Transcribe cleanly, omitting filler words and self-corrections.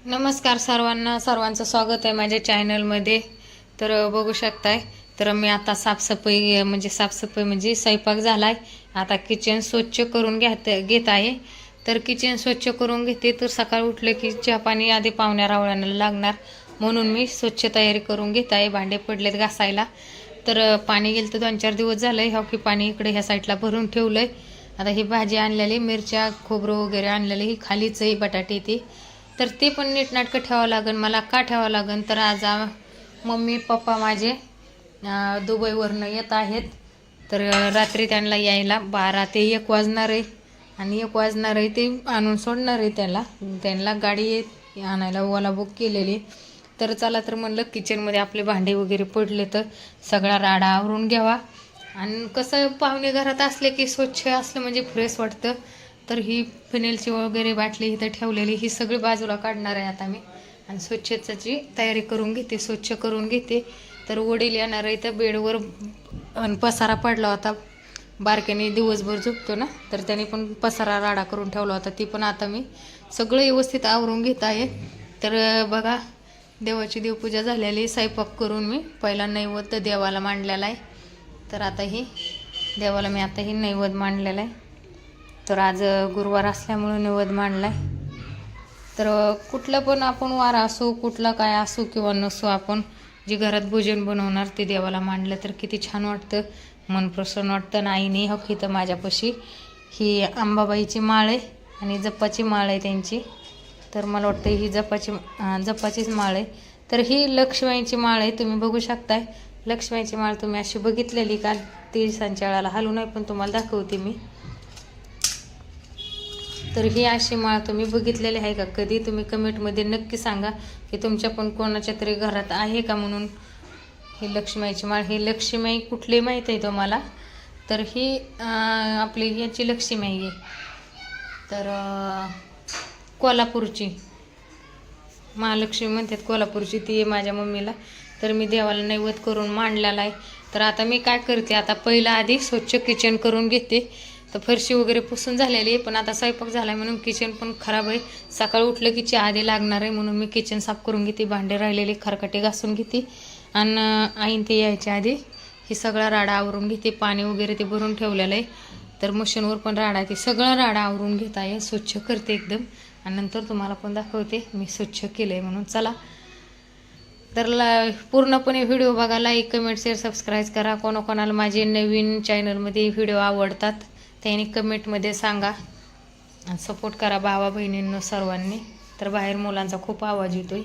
नमस्कार सर्वांना, सर्वांचं स्वागत आहे माझ्या चॅनलमध्ये. तर बघू शकताय, तर मी आता साफसफाई म्हणजे स्वयंपाक झालाय. आता किचन स्वच्छ करून घेत आहे. तर किचन स्वच्छ करून घेते. तर सकाळी उठले की चहा पाणी आधी पाहुण्या रावळ्यांना लागणार, म्हणून मी स्वच्छ तयारी करून घेत आहे. भांडे पडलेत घासायला. तर पाणी गेलं तर 2-4 दिवस झालंय. हो की पाणी इकडे ह्या साईडला भरून ठेवलंय. आता ही भाजी आणलेली, मिरच्या खोबरं वगैरे आणलेली, ही खालीच आहे बटाटे ती. तर ते पण नीटनाटकं ठेवावं लागेल. मला का ठेवावं लागेल, तर आज मम्मी पप्पा माझे दुबईवरनं येत आहेत. तर रात्री त्यांना यायला 12 ते 1 वाजणार आहे. आणि 1 वाजणार आहे ते आणून सोडणार आहे. त्यांना गाडी आणायला ओला बुक केलेली. तर चला, तर म्हणलं किचनमध्ये आपले भांडे वगैरे पडले तर सगळा राडा आवरून घ्यावा. आणि कसं पाहुणे घरात असले की स्वच्छ असलं म्हणजे फ्रेश वाटतं. तर ही फिनेलची वगैरे बाटली इथं ठेवलेली, ही सगळी बाजूला काढणार आहे आता मी. आणि स्वच्छतेची तयारी करून घेते, स्वच्छ करून घेते. तर वडील येणार आहे. तर बेडवर पसारा पडला होता. बारक्याने दिवसभर झोपतो ना, तर त्याने पण पसारा राडा करून ठेवला होता. ती पण आता मी सगळं व्यवस्थित आवरून घेत आहे. तर बघा, देवाची देवपूजा झालेली. स्वयंपाक करून मी पहिला नैवेद्य देवाला मांडलेला आहे. तर आता ही देवाला मी आता ही नैवेद्य मांडलेला आहे. तर आज गुरुवार असल्यामुळे नैवेद्य मांडलाय. तर कुठलं पण आपण वार असो, कुठला काय असो किंवा नसो, आपण जे घरात भोजन बनवणार ते देवाला मांडलं तर किती छान वाटतं, मन प्रसन्न वाटतं. नाही हो की, तर माझ्यापाशी ही अंबाबाईची माळ आहे आणि जपाची माळ आहे त्यांची. तर मला वाटतं ही जपाचीच माळ आहे. तर ही लक्ष्मीची माळ आहे. तुम्ही बघू शकताय, लक्ष्मीची माळ तुम्ही अशी बघितलेली का? दिवसांच्या वेळाला हलू नाही, पण तुम्हाला दाखवते मी. तर ही अशी माळ तुम्ही बघितलेली आहे का कधी? तुम्ही कमेंटमध्ये नक्की सांगा की तुमच्या पण कोणाच्या तरी घरात आहे का म्हणून. ही लक्ष्मीची माळ, ही लक्ष्मी कुठली माहीत आहे तुम्हाला? तर ही आपली याची लक्ष्मी आहे. तर कोल्हापूरची महालक्ष्मी म्हणतात, कोल्हापूरची ती आहे माझ्या मम्मीला. तर मी देवाला नैवेद्य करून मांडलेला आहे. तर आता मी काय करते, आता पहिला आधी स्वच्छ किचन करून घेते. तर फरशी वगैरे पुसून झालेली आहे, पण आता स्वयंपाक झाला म्हणून किचन पण खराब आहे. सकाळी उठलं की चहा आधी लागणार आहे, म्हणून मी किचन साफ करून घेते. भांडे राहिलेले खरकटे घासून घेते. आणि आईन ते यायच्या आधी ही सगळा राडा आवरून घेते. पाणी वगैरे ते भरून ठेवलेलं आहे. तर मशीनवर पण राडा आहे, ते सगळं राडा आवरून घेत आहे, स्वच्छ करते एकदम. आणि नंतर तुम्हाला पण दाखवते मी स्वच्छ केलं आहे म्हणून. चला, तर पूर्णपणे व्हिडिओ बघा, लाईक कमेंट शेअर सबस्क्राईब करा. कोणाकोणाला माझे नवीन चॅनलमध्ये व्हिडिओ आवडतात त्यांनी कमेंटमध्ये सांगा. आणि सपोर्ट करा भावा बहिणींनो सर्वांनी. तर बाहेर मुलांचा खूप आवाज येतोय.